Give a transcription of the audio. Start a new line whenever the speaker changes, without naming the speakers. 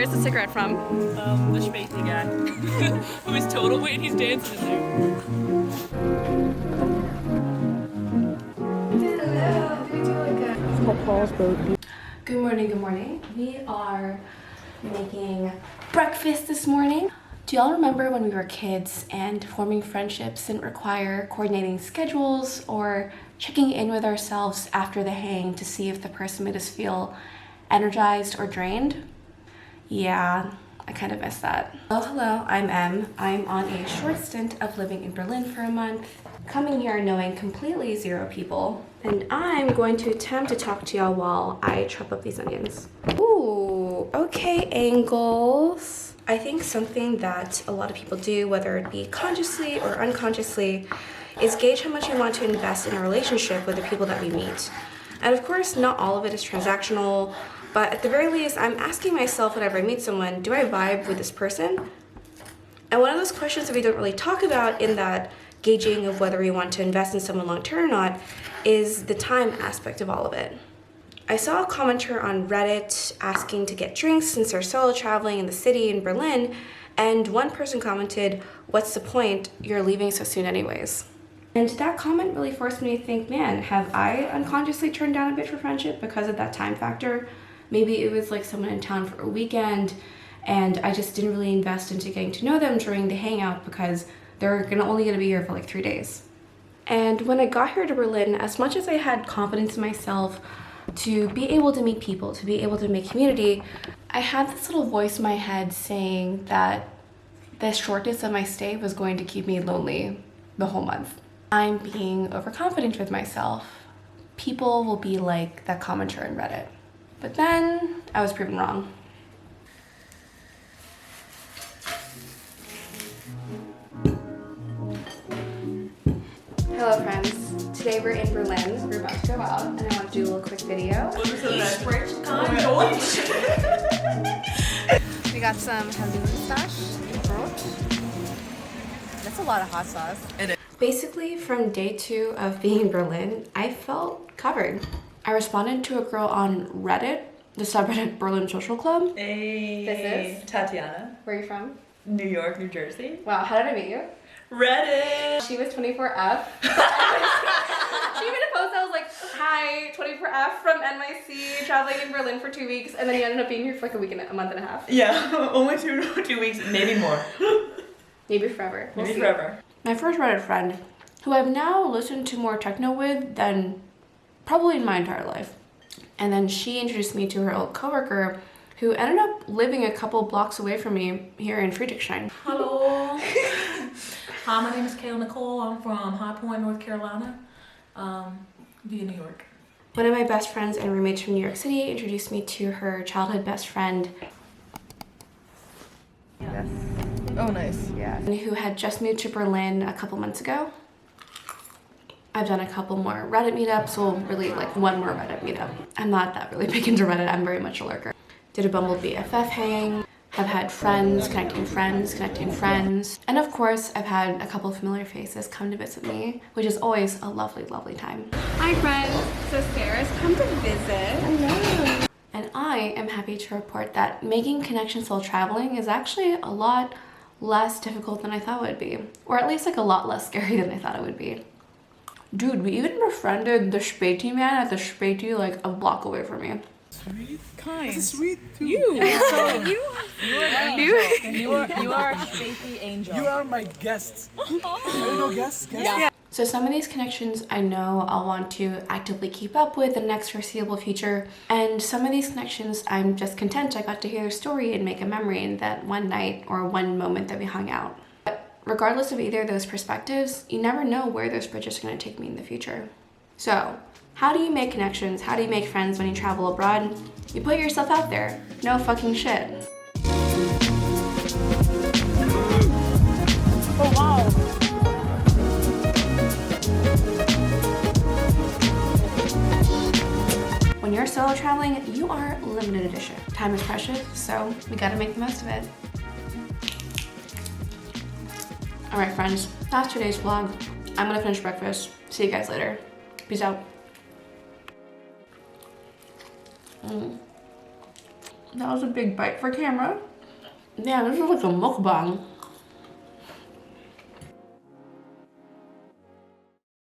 this a cigarette from?
The Spacey guy. Who is total weight, he's dancing in there.
Hello, do we do like a... Good morning, good morning. We are making breakfast this morning. Do y'all remember when we were kids and forming friendships didn't require coordinating schedules or checking in with ourselves after the hang to see if the person made us feel energized or drained? Yeah, I kind of miss that. Hello, I'm Em. I'm on a short stint of living in Berlin for a month, coming here knowing completely zero people, and I'm going to attempt to talk to y'all while I chop up these onions. Ooh, okay, angles. I think something that a lot of people do, whether it be consciously or unconsciously, is gauge how much we want to invest in a relationship with the people that we meet. And of course, not all of it is transactional, but at the very least, I'm asking myself whenever I meet someone, do I vibe with this person? And one of those questions that we don't really talk about in that gauging of whether we want to invest in someone long term or not is the time aspect of all of it. I saw a commenter on Reddit asking to get drinks since they're solo traveling in the city in Berlin, and one person commented, "What's the point? You're leaving so soon anyways." And that comment really forced me to think, man, have I unconsciously turned down a bit for friendship because of that time factor? Maybe it was like someone in town for a weekend and I just didn't really invest into getting to know them during the hangout because they're only gonna be here for like 3 days. And when I got here to Berlin, as much as I had confidence in myself to be able to meet people, to be able to make community, I had this little voice in my head saying that the shortness of my stay was going to keep me lonely the whole month. I'm being overconfident with myself. People will be like that commenter in Reddit. But then I was proven wrong. Hello friends. Today we're in Berlin. We're about to go out and I want to do a little quick video. We got some Halustash brot.
That's a lot of hot sauce.
Basically, from day 2 of being in Berlin, I felt covered. I responded to a girl on Reddit, the subreddit Berlin Social Club.
Hey,
This is
Tatiana.
Where are you from?
New York, New Jersey.
Wow, how did I meet you?
Reddit.
She was 24F. She made a post that was like, "Hi, 24F from NYC, traveling in Berlin for 2 weeks," and then you ended up being here for like a month and a half.
Yeah, only two weeks, maybe more.
Maybe forever. We'll
Maybe
see.
forever.
My first Reddit friend, who I've now listened to more techno with than probably in my entire life. And then she introduced me to her old coworker, who ended up living a couple blocks away from me here in Friedrichshain.
Hello. Hi, my name is Kayla Nicole. I'm from High Point, North Carolina, via New York.
One of my best friends and roommates from New York City introduced me to her childhood best friend.
Yes. Oh, nice.
Yeah. Who had just moved to Berlin a couple months ago. I've done a couple more Reddit meetups, well, really like one more Reddit meetup. I'm not that really big into Reddit, I'm very much a lurker. Did a Bumble BFF hang, have had friends connecting friends, and of course, I've had a couple familiar faces come to visit me, which is always a lovely, lovely time.
Hi friends, so Sarah's come to visit.
Hello. And I am happy to report that making connections while traveling is actually a lot less difficult than I thought it would be, or at least like a lot less scary than I thought it would be. Dude, we even befriended the Späti man at the Späti like a block away from me.
Sweet?
Kind.
That's sweet too.
You are an angel.
You are a Spacey angel.
You are my guests. Are you no guests?
Yeah.
So some of these connections I know I'll want to actively keep up with in the next foreseeable future, and some of these connections I'm just content I got to hear their story and make a memory in that one night or one moment that we hung out. But regardless of either of those perspectives, you never know where those bridges are going to take me in the future. So, how do you make connections? How do you make friends when you travel abroad? You put yourself out there. No fucking shit.
Oh wow.
When you're solo traveling, you are limited edition. Time is precious, so we gotta make the most of it. All right, friends, that's today's vlog. I'm gonna finish breakfast. See you guys later. Peace out. That was a big bite for camera. Yeah, this is like a mukbang.